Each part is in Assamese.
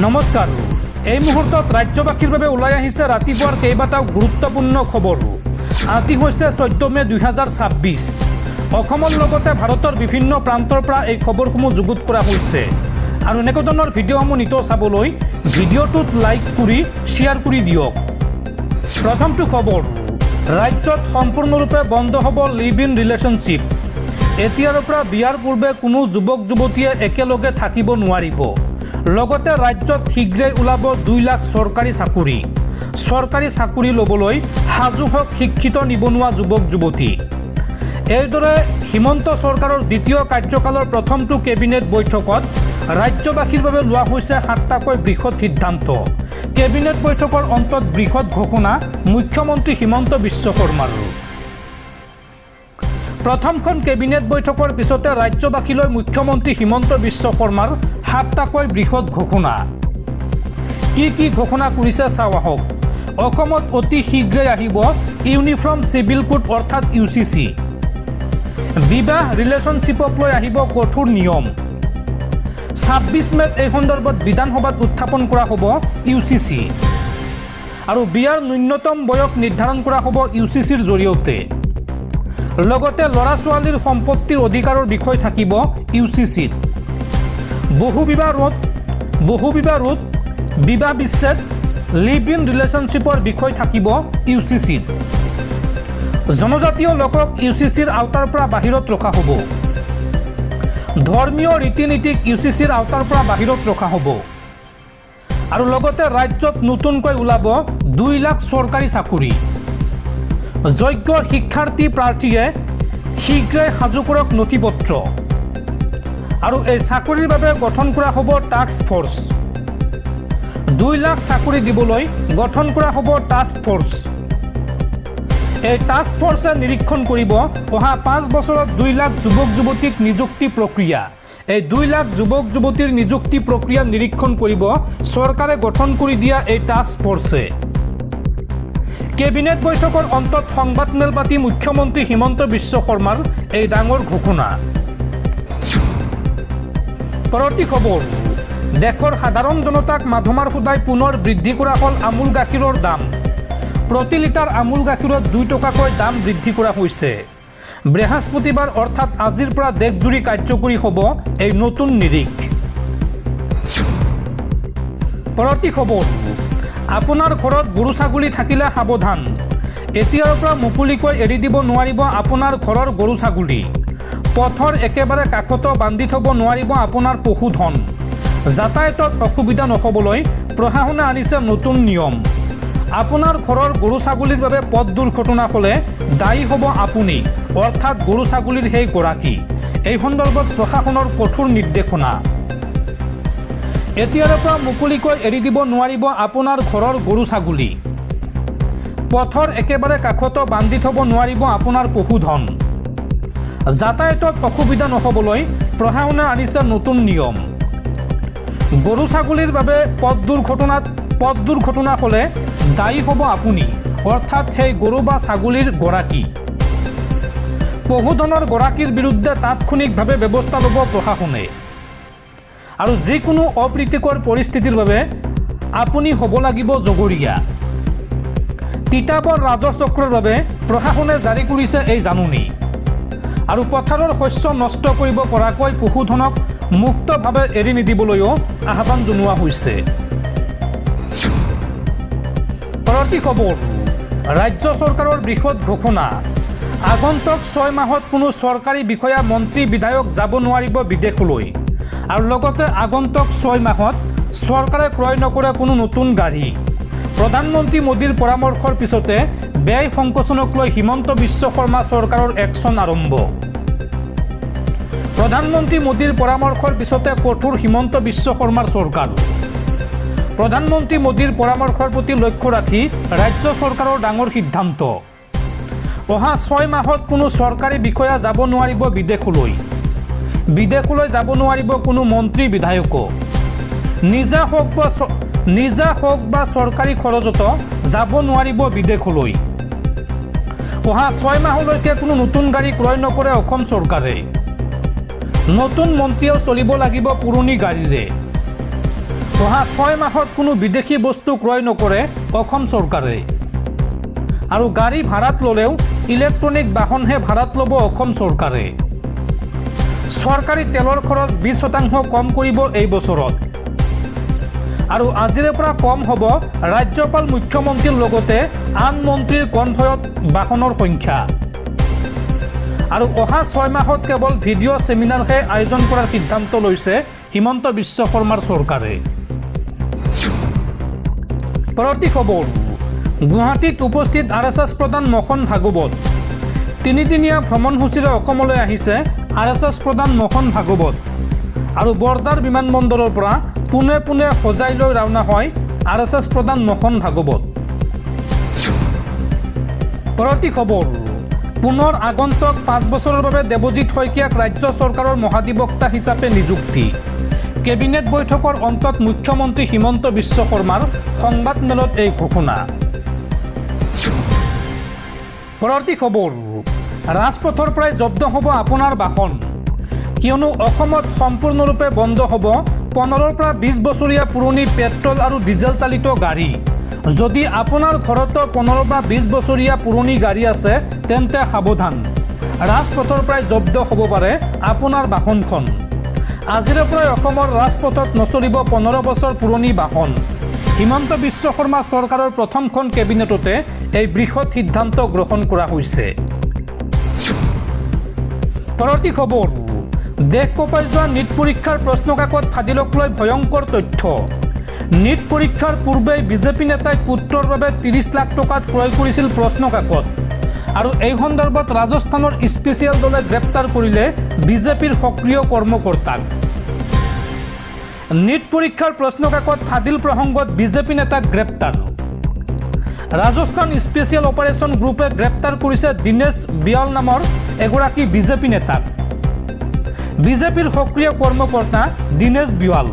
নমস্কাৰ। এই মুহূৰ্তত ৰাজ্যবাসীৰ বাবে ওলাই আহিছে ৰাতিপুৱাৰ কেইবাটাও গুৰুত্বপূৰ্ণ খবৰ। আজি হৈছে 14 মে 2026। অসমৰ লগতে ভাৰতৰ বিভিন্ন প্ৰান্তৰ পৰা এই খবৰসমূহ যুগুত কৰা হৈছে আৰু এনেকুৱা ধৰণৰ ভিডিঅ'সমূহ নিতৌ চাবলৈ ভিডিঅ'টোত লাইক কৰি শ্বেয়াৰ কৰি দিয়ক। প্ৰথমটো খবৰ, ৰাজ্যত সম্পূৰ্ণৰূপে বন্ধ হ'ব লিভ ইন ৰিলেশ্যনশ্বিপ। এতিয়াৰ পৰা বিয়াৰ পূৰ্বে কোনো যুৱক যুৱতীয়ে একেলগে থাকিব নোৱাৰিব। লগতে ৰাজ্যত শীঘ্ৰেই ওলাব 2 লাখ চৰকাৰী চাকৰি ল'বলৈ সাজু হওক শিক্ষিত নিবনুৱা যুৱক যুৱতী। এইদৰে হিমন্ত চৰকাৰৰ দ্বিতীয় কাৰ্যকালৰ প্ৰথমটো কেবিনেট বৈঠকত ৰাজ্যবাসীৰ বাবে লোৱা হৈছে 7টাকৈ বৃহৎ সিদ্ধান্ত। কেবিনেট বৈঠকৰ অন্তত বৃহৎ ঘোষণা মুখ্যমন্ত্ৰী হিমন্ত বিশ্ব শৰ্মাৰ। প্ৰথমখন কেবিনেট বৈঠকৰ পিছতে ৰাজ্যবাসীলৈ মুখ্যমন্ত্ৰী হিমন্ত বিশ্ব শৰ্মাৰ 7টাকৈ বৃহৎ ঘোষণা। কি ঘোষণা কৰিছে চাওঁ আহক। অসমত অতি শীঘ্ৰেই আহিব ইউনিফৰ্ম চিভিল কোড অৰ্থাৎ UCC। বিবাহ ৰিলেশ্যনশ্বিপক লৈ আহিব কঠোৰ নিয়ম। 26 মেত এই সন্দৰ্ভত বিধানসভাত উত্থাপন কৰা হ'ব UCC আৰু বিয়াৰ ন্যূনতম বয়স নিৰ্ধাৰণ কৰা হ'ব UCCৰ জৰিয়তে। লগতে ল'ৰা ছোৱালীৰ সম্পত্তিৰ অধিকাৰৰ বিষয় থাকিব UCCত। বহুবিবাহ ৰোধ, বিবাহ বিচ্ছেদ, লিভ ইন ৰিলেশ্যনশ্বিপৰ বিষয় থাকিব UCCত। জনজাতীয় লোকক UCCৰ আওতাৰ পৰা বাহিৰত ৰখা হ'ব। ধৰ্মীয় ৰীতি নীতিক UCCৰ আওতাৰ পৰা বাহিৰত ৰখা হ'ব আৰু লগতে ৰাজ্যত নতুনকৈ ওলাব 2 লাখ চৰকাৰী চাকৰি। যোগ্য শিক্ষাৰ্থী প্ৰাৰ্থীয়ে শীঘ্ৰেই সাজু কৰক নথিপত্ৰ আৰু এই চাকৰিৰ বাবে গঠন কৰা হ'ব টাস্ক ফ'ৰ্চ। 2 লাখ চাকৰি দিবলৈ গঠন কৰা হ'ব টাস্ক ফ'ৰ্চ। এই টাস্ক ফ'ৰ্চে নিৰীক্ষণ কৰিব অহা 5 বছৰত 2 লাখ যুৱক যুৱতীক নিযুক্তি প্ৰক্ৰিয়া। এই 2 লাখ যুৱক যুৱতীৰ নিযুক্তি প্ৰক্ৰিয়া নিৰীক্ষণ কৰিব চৰকাৰে গঠন কৰি দিয়া এই টাস্ক ফ'ৰ্চে। কেবিনেট বৈঠকৰ অন্তত সংবাদমেল পাতি মুখ্যমন্ত্ৰী হিমন্ত বিশ্ব শৰ্মাৰ এই ডাঙৰ ঘোষণা। পৰৱৰ্তী খবৰ, দেশৰ সাধাৰণ জনতাক মাধমাৰ সুদাই পুনৰ বৃদ্ধি কৰা হ'ল আমুল গাখীৰৰ দাম। প্ৰতি লিটাৰ আমুল গাখীৰত 2 টকাকৈ দাম বৃদ্ধি কৰা হৈছে। বৃহস্পতিবাৰ অৰ্থাৎ আজিৰ পৰা দেশজুৰি কাৰ্যকৰী হ'ব এই নতুন নিৰিখ। পৰৱৰ্তী খবৰ, আপোনাৰ ঘৰত গৰু ছাগলী থাকিলে সাৱধান। এতিয়াৰ পৰা মুকলিকৈ এৰি দিব নোৱাৰিব আপোনাৰ ঘৰৰ গৰু ছাগলী। পথৰ একেবাৰে কাষতো বান্ধি থ'ব নোৱাৰিব আপোনাৰ পশুধন। যাতায়াতত অসুবিধা নহ'বলৈ প্ৰশাসনে আনিছে নতুন নিয়ম। আপোনাৰ ঘৰৰ গৰু ছাগলীৰ বাবে পথ দুৰ্ঘটনা হ'লে দায়ী হ'ব আপুনি, অৰ্থাৎ গৰু ছাগলীৰ সেই গৰাকী। এই সন্দৰ্ভত প্ৰশাসনৰ কঠোৰ নিৰ্দেশনা। এতিয়াৰ পৰা মুকলিকৈ এৰি দিব নোৱাৰিব আপোনাৰ ঘৰৰ গৰু ছাগলী। পথৰ একেবাৰে কাষতো বান্ধি থ'ব নোৱাৰিব আপোনাৰ পশুধন। যাতায়াতত অসুবিধা নহ'বলৈ প্ৰশাসনে আনিছে নতুন নিয়ম। গৰু ছাগলীৰ বাবে পথ দুৰ্ঘটনা হ'লে দায়ী হ'ব আপুনি, অৰ্থাৎ সেই গৰু বা ছাগলীৰ গৰাকী। পশুধনৰ গৰাকীৰ বিৰুদ্ধে তাৎক্ষণিকভাৱে ব্যৱস্থা ল'ব প্ৰশাসনে আৰু যিকোনো অপ্ৰীতিকৰ পৰিস্থিতিৰ বাবে আপুনি হ'ব লাগিব জগৰীয়া। তিতাবৰ ৰাজচক্ৰৰ বাবে প্ৰশাসনে জাৰি কৰিছে এই জাননী আৰু পথাৰৰ শস্য নষ্ট কৰিব পৰাকৈ পশুধনক মুক্তভাৱে এৰি নিদিবলৈও আহ্বান জনোৱা হৈছে। পৰৱৰ্তী খবৰ, ৰাজ্য চৰকাৰৰ বৃহৎ ঘোষণা। আগন্তুক 6 মাহত কোনো চৰকাৰী বিষয়া মন্ত্ৰী বিধায়ক যাব নোৱাৰিব বিদেশলৈ আৰু লগতে আগন্তুক 6 মাহত চৰকাৰে ক্ৰয় নকৰে কোনো নতুন গাড়ী। প্ৰধানমন্ত্ৰী মোদীৰ পৰামৰ্শৰ পিছতে ব্যয় সংকোচনক লৈ হিমন্ত বিশ্ব শৰ্মা চৰকাৰৰ একশ্যন আৰম্ভ। প্ৰধানমন্ত্ৰী মোদীৰ পৰামৰ্শৰ পিছতে কঠোৰ হিমন্ত বিশ্ব শৰ্মাৰ চৰকাৰ। প্ৰধানমন্ত্ৰী মোদীৰ পৰামৰ্শৰ প্ৰতি লক্ষ্য ৰাখি ৰাজ্য চৰকাৰৰ ডাঙৰ সিদ্ধান্ত। অহা 6 মাহত কোনো চৰকাৰী বিষয়া যাব নোৱাৰিব বিদেশলৈ যাব নোৱাৰিব কোনো মন্ত্ৰী বিধায়কো। নিজা হওক বা চৰকাৰী খৰচত যাব নোৱাৰিব বিদেশলৈ। অহা 6 মাহলৈকে কোনো নতুন গাড়ী ক্ৰয় নকৰে অসম চৰকাৰে। নতুন মন্ত্ৰীও চলিব লাগিব পুৰণি গাড়ীৰে। অহা 6 মাহত কোনো বিদেশী বস্তু ক্ৰয় নকৰে অসম চৰকাৰে আৰু গাড়ী ভাড়াত ল'লেও ইলেক্ট্ৰনিক বাহনহে ভাড়াত ল'ব অসম চৰকাৰে চৰকাৰী তেলৰ খৰচ 20% কম কৰিব এই বছৰত আৰু আজিৰে পৰা কম হ'ব ৰাজ্যপাল মুখ্যমন্ত্ৰীৰ লগতে আন মন্ত্ৰীৰ কনভয়ত বাহনৰ সংখ্যা আৰু অহা 6 মাহত কেৱল ভিডিঅ' সেমিনাৰহে আয়োজন কৰাৰ সিদ্ধান্ত লৈছে হিমন্ত বিশ্ব শৰ্মাৰ চৰকাৰে পৰৱৰ্তী খবৰ গুৱাহাটীত উপস্থিত RSS প্ৰধান মোহন ভাগৱত তিনিদিনীয়া ভ্ৰমণসূচীৰে অসমলৈ আহিছে RSS প্ৰধান মোহন ভাগৱত আৰু বৰঝাৰ বিমানবন্দৰৰ পৰা পুনে পুনে সজাই লৈ ৰাওনা হয় RSS প্ৰধান মোহন ভাগৱত পৰৱৰ্তী খবৰ পুনৰ আগন্তুক 5 বছৰৰ বাবে দেৱজিৎ শইকীয়াক ৰাজ্য চৰকাৰৰ মহাধিবক্তা হিচাপে নিযুক্তি কেবিনেট বৈঠকৰ অন্তত মুখ্যমন্ত্ৰী হিমন্ত বিশ্ব শৰ্মাৰ সংবাদমেলত এই ঘোষণা পৰৱৰ্তী খবৰ ৰাজপথৰ পৰাই জব্দ হ'ব আপোনাৰ বাহন কিয়নো অসমত সম্পূৰ্ণৰূপে বন্ধ হ'ব 15 পৰা 20 বছৰীয়া পুৰণি পেট্ৰল আৰু ডিজেল চালিত গাড়ী যদি আপোনাৰ ঘৰত 15 বা 20 বছৰীয়া পুৰণি গাড়ী আছে তেন্তে সাৱধান ৰাজপথৰ পৰাই জব্দ হ'ব পাৰে আপোনাৰ বাহনখন আজিৰে পৰা অসমৰ ৰাজপথত নচলিব 15 বছৰ পুৰণি বাহন হিমন্ত বিশ্ব শৰ্মা চৰকাৰৰ প্ৰথমখন কেবিনেটতে এই বৃহৎ সিদ্ধান্ত গ্ৰহণ কৰা হৈছে পৰৱৰ্তী খবৰ দেশ কঁপাই যোৱা নীট পৰীক্ষাৰ প্ৰশ্নকাকত ফাদিলক লৈ ভয়ংকৰ তথ্য নীট পৰীক্ষাৰ পূৰ্বে বিজেপি নেতাই পুত্ৰৰ বাবে 30 লাখ টকাত ক্ৰয় কৰিছিল প্ৰশ্নকাকত আৰু এই সন্দৰ্ভত ৰাজস্থানৰ স্পেচিয়েল দলে গ্ৰেপ্তাৰ কৰিলে বিজেপিৰ সক্ৰিয় কৰ্মকৰ্তাক নীট পৰীক্ষাৰ প্ৰশ্নকাকত ফাদিল প্ৰসংগত বিজেপি নেতাক গ্ৰেপ্তাৰ ৰাজস্থান স্পেচিয়েল অপাৰেশ্যন গ্ৰুপে গ্ৰেপ্তাৰ কৰিছে দিনেশ বিয়াল নামৰ এগৰাকী বিজেপি নেতাক বিজেপিৰ সক্ৰিয় কৰ্মকৰ্তা দিনেশ বিয়াল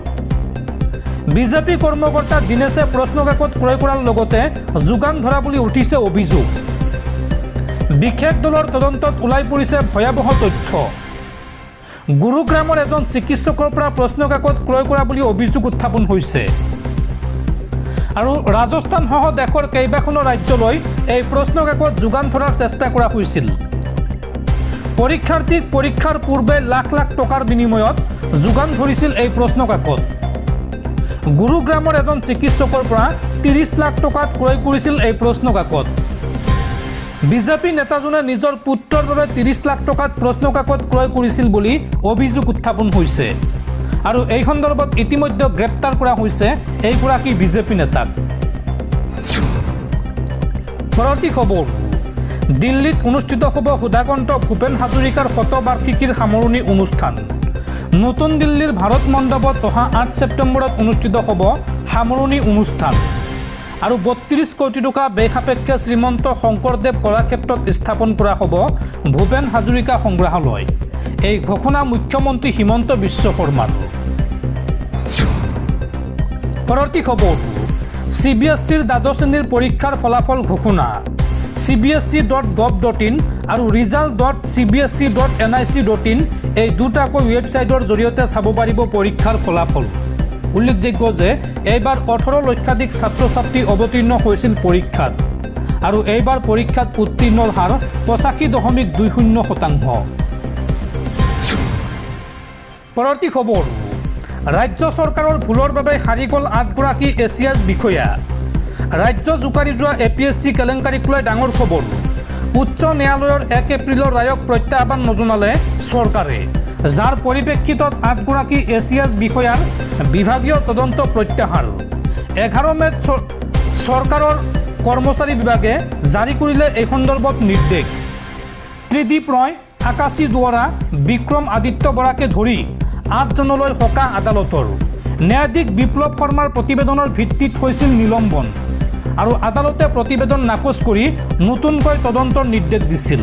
বিজেপি কৰ্মকৰ্তা দিনেশে প্ৰশ্নকাকত ক্ৰয় কৰাৰ লগতে যোগান ধৰা বুলি উঠিছে অভিযোগ বিশেষ দলৰ তদন্তত ওলাই পৰিছে ভয়াৱহ তথ্য গুৰুগ্ৰামৰ এজন চিকিৎসকৰ পৰা প্ৰশ্নকাকত ক্ৰয় কৰা বুলি অভিযোগ উত্থাপন হৈছে আৰু ৰাজস্থানসহ দেশৰ কেইবাখনো ৰাজ্যলৈ এই প্ৰশ্নকাকত যোগান ধৰাৰ চেষ্টা কৰা হৈছিল পৰীক্ষাৰ্থীক পৰীক্ষাৰ পূৰ্বে লাখ লাখ টকাৰ বিনিময়ত যোগান ধৰিছিল এই প্ৰশ্নকাকত গুৰুগ্ৰামৰ এজন চিকিৎসকৰ পৰা 30 লাখ টকাত ক্ৰয় কৰিছিল এই প্ৰশ্নকাকত বিজেপি নেতাজনে নিজৰ পুত্ৰৰ বাবে 30 লাখ টকাত প্ৰশ্নকাকত ক্ৰয় কৰিছিল বুলি অভিযোগ উত্থাপন হৈছে আৰু এই সন্দৰ্ভত ইতিমধ্যে গ্ৰেপ্তাৰ কৰা হৈছে এইগৰাকী বিজেপি নেতাক পৰৱৰ্তী খবৰ দিল্লীত অনুষ্ঠিত হ'ব সুধাকন্ত ভূপেন হাজৰিকাৰ শতবাৰ্ষিকীৰ সামৰণি অনুষ্ঠান নতুন দিল্লীৰ ভাৰত মণ্ডপত অহা 8 ছেপ্টেম্বৰত অনুষ্ঠিত হ'ব সামৰণি অনুষ্ঠান আৰু 32 কোটি টকা ব্যয় সাপেক্ষে শ্ৰীমন্ত শংকৰদেৱ কলাক্ষেত্ৰত স্থাপন কৰা হ'ব ভূপেন হাজৰিকা সংগ্ৰহালয় এই ঘোষণা মুখ্যমন্ত্ৰী হিমন্ত বিশ্ব শৰ্মাৰ পৰৱৰ্তী খবৰ CBSEৰ দ্বাদশ শ্ৰেণীৰ পৰীক্ষাৰ ফলাফল ঘোষণা cbse.gov.in আৰু result.cbse.nic.in এই দুটাকৈ ৱেবছাইটৰ জৰিয়তে চাব পাৰিব পৰীক্ষাৰ ফলাফল উল্লেখযোগ্য যে এইবাৰ 18 লক্ষাধিক ছাত্ৰ ছাত্ৰী অৱতীৰ্ণ হৈছিল পৰীক্ষাত আৰু এইবাৰ পৰীক্ষাত উত্তীৰ্ণৰ হাৰ 85.20%। পৰৱৰ্তী খবৰ ৰাজ্য চৰকাৰৰ ভুলৰ বাবে হাৰি গ'ল 8 গৰাকী এছিয়াছ বিষয়া ৰাজ্য জোকাৰি যোৱা APSC কেলেংকাৰীক লৈ ডাঙৰ খবৰ উচ্চ ন্যায়ালয়ৰ 1 এপ্ৰিলৰ ৰায়ক প্ৰত্যাহ্বান নজনালে চৰকাৰে যাৰ পৰিপ্ৰেক্ষিতত 8 গৰাকী এছিয়াছ বিষয়াৰ বিভাগীয় তদন্ত প্ৰত্যাহাৰ 11 মেত চৰকাৰৰ কৰ্মচাৰী বিভাগে জাৰি কৰিলে এই সন্দৰ্ভত নিৰ্দেশ ত্ৰিদীপ ৰয় আকাশী দুৱাৰা বিক্ৰম আদিত্য বৰাকে ধৰি 8 জনলৈ হকা আদালতৰ ন্যায়াধীশ বিপ্লৱ শৰ্মাৰ প্ৰতিবেদনৰ ভিত্তিত হৈছিল নিলম্বন আৰু আদালতে প্ৰতিবেদন নাকচ কৰি নতুনকৈ তদন্তৰ নিৰ্দেশ দিছিল।